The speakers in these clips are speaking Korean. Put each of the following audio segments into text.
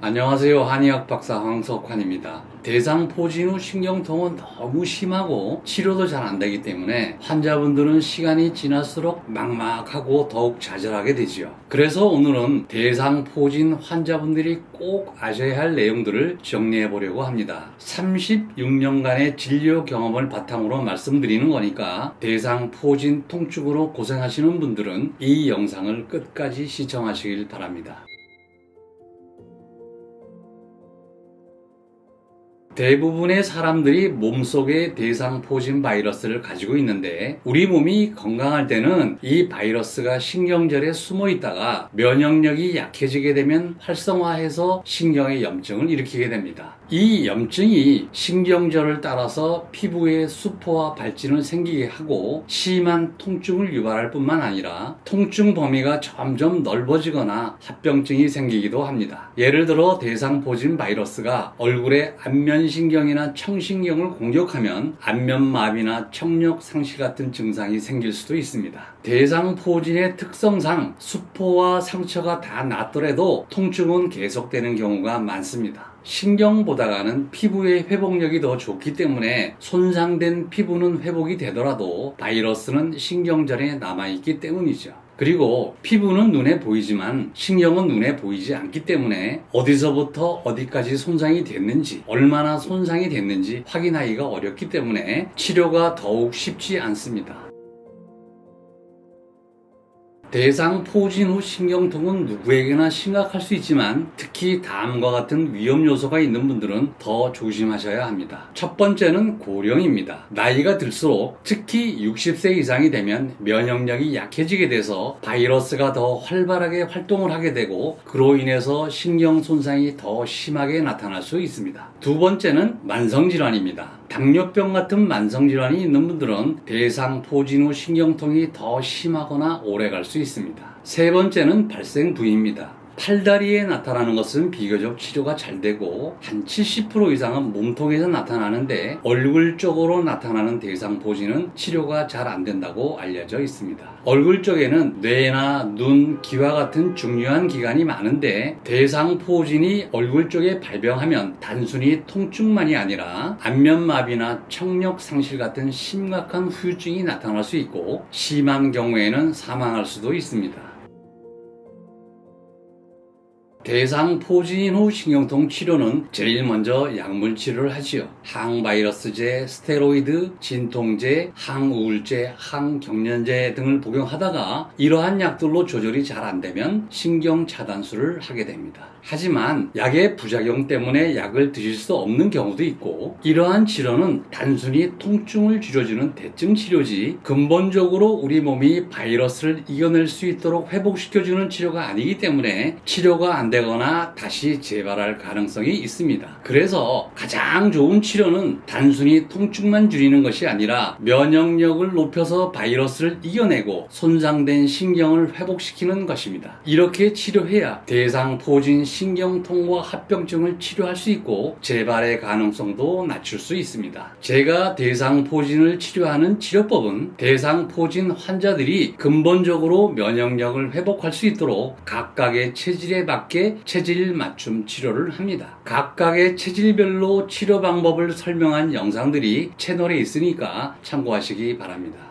안녕하세요. 한의학 박사 황석환입니다. 대상포진 후 신경통은 너무 심하고 치료도 잘 안 되기 때문에 환자분들은 시간이 지날수록 막막하고 더욱 좌절하게 되지요. 그래서 오늘은 대상포진 환자분들이 꼭 아셔야 할 내용들을 정리해 보려고 합니다. 36년간의 진료 경험을 바탕으로 말씀드리는 거니까 대상포진 통증으로 고생하시는 분들은 이 영상을 끝까지 시청하시길 바랍니다. 대부분의 사람들이 몸속에 대상포진 바이러스를 가지고 있는데 우리 몸이 건강할 때는 이 바이러스가 신경절에 숨어 있다가 면역력이 약해지게 되면 활성화해서 신경의 염증을 일으키게 됩니다. 이 염증이 신경절을 따라서 피부에 수포와 발진을 생기게 하고 심한 통증을 유발할 뿐만 아니라 통증 범위가 점점 넓어지거나 합병증이 생기기도 합니다. 예를 들어 대상포진 바이러스가 얼굴의 안면신경이나 청신경을 공격하면 안면마비나 청력 상실 같은 증상이 생길 수도 있습니다. 대상포진의 특성상 수포와 상처가 다 낫더라도 통증은 계속되는 경우가 많습니다. 신경보다는 피부의 회복력이 더 좋기 때문에 손상된 피부는 회복이 되더라도 바이러스는 신경절에 남아있기 때문이죠. 그리고 피부는 눈에 보이지만 신경은 눈에 보이지 않기 때문에 어디서부터 어디까지 손상이 됐는지, 얼마나 손상이 됐는지 확인하기가 어렵기 때문에 치료가 더욱 쉽지 않습니다. 대상포진 후 신경통은 누구에게나 심각할 수 있지만 특히 다음과 같은 위험 요소가 있는 분들은 더 조심하셔야 합니다. 첫 번째는 고령입니다. 나이가 들수록 특히 60세 이상이 되면 면역력이 약해지게 돼서 바이러스가 더 활발하게 활동을 하게 되고 그로 인해서 신경 손상이 더 심하게 나타날 수 있습니다. 두 번째는 만성질환입니다. 당뇨병 같은 만성질환이 있는 분들은 대상포진 후 신경통이 더 심하거나 오래 갈 수 있습니다. 세 번째는 발생 부위입니다. 팔다리에 나타나는 것은 비교적 치료가 잘 되고 한 70% 이상은 몸통에서 나타나는데 얼굴 쪽으로 나타나는 대상포진은 치료가 잘 안 된다고 알려져 있습니다. 얼굴 쪽에는 뇌나 눈, 귀와 같은 중요한 기관이 많은데 대상포진이 얼굴 쪽에 발병하면 단순히 통증만이 아니라 안면마비나 청력 상실 같은 심각한 후유증이 나타날 수 있고 심한 경우에는 사망할 수도 있습니다. 대상포진 후 신경통 치료는 제일 먼저 약물 치료를 하지요. 항바이러스제, 스테로이드, 진통제, 항우울제, 항경련제 등을 복용하다가 이러한 약들로 조절이 잘 안되면 신경 차단술을 하게 됩니다. 하지만 약의 부작용 때문에 약을 드실 수 없는 경우도 있고 이러한 치료는 단순히 통증을 줄여주는 대증 치료지 근본적으로 우리 몸이 바이러스를 이겨낼 수 있도록 회복시켜주는 치료가 아니기 때문에 치료가 안 되거나 다시 재발할 가능성이 있습니다. 그래서 가장 좋은 치료는 단순히 통증만 줄이는 것이 아니라 면역력을 높여서 바이러스를 이겨내고 손상된 신경을 회복시키는 것입니다. 이렇게 치료해야 대상포진 신경통과 합병증을 치료할 수 있고 재발의 가능성도 낮출 수 있습니다. 제가 대상포진을 치료하는 치료법은 대상포진 환자들이 근본적으로 면역력을 회복할 수 있도록 각각의 체질에 맞게 체질 맞춤 치료를 합니다. 각각의 체질별로 치료 방법을 설명한 영상들이 채널에 있으니까 참고하시기 바랍니다.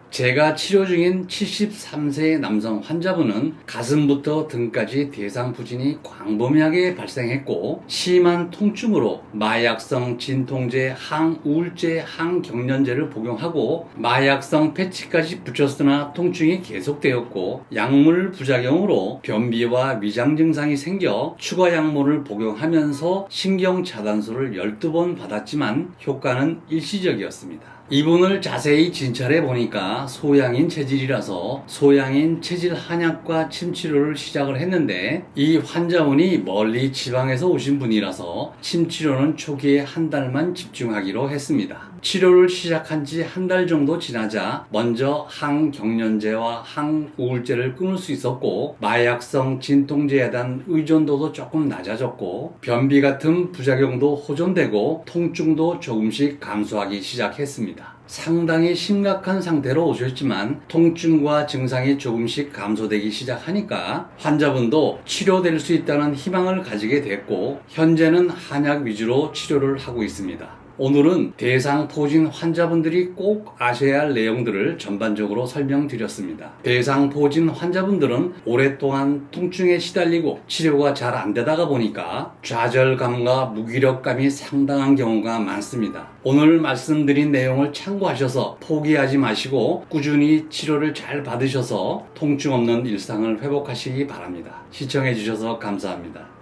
제가 치료 중인 73세 남성 환자분은 가슴부터 등까지 대상포진이 광범위하게 발생했고 심한 통증으로 마약성 진통제, 항우울제, 항경련제를 복용하고 마약성 패치까지 붙였으나 통증이 계속되었고 약물 부작용으로 변비와 위장 증상이 생겨 추가 약물을 복용하면서 신경차단술을 12번 받았지만 효과는 일시적이었습니다. 이분을 자세히 진찰해 보니까 소양인 체질이라서 소양인 체질 한약과 침치료를 시작을 했는데 이 환자분이 멀리 지방에서 오신 분이라서 침치료는 초기에 한 달만 집중하기로 했습니다. 치료를 시작한 지 한 달 정도 지나자 먼저 항경련제와 항우울제를 끊을 수 있었고 마약성 진통제에 대한 의존도도 조금 낮아졌고 변비 같은 부작용도 호전되고 통증도 조금씩 감소하기 시작했습니다. 상당히 심각한 상태로 오셨지만 통증과 증상이 조금씩 감소되기 시작하니까 환자분도 치료될 수 있다는 희망을 가지게 됐고 현재는 한약 위주로 치료를 하고 있습니다. 오늘은 대상포진 환자분들이 꼭 아셔야 할 내용들을 전반적으로 설명드렸습니다. 대상포진 환자분들은 오랫동안 통증에 시달리고 치료가 잘 안 되다가 보니까 좌절감과 무기력감이 상당한 경우가 많습니다. 오늘 말씀드린 내용을 참고하셔서 포기하지 마시고 꾸준히 치료를 잘 받으셔서 통증 없는 일상을 회복하시기 바랍니다. 시청해 주셔서 감사합니다.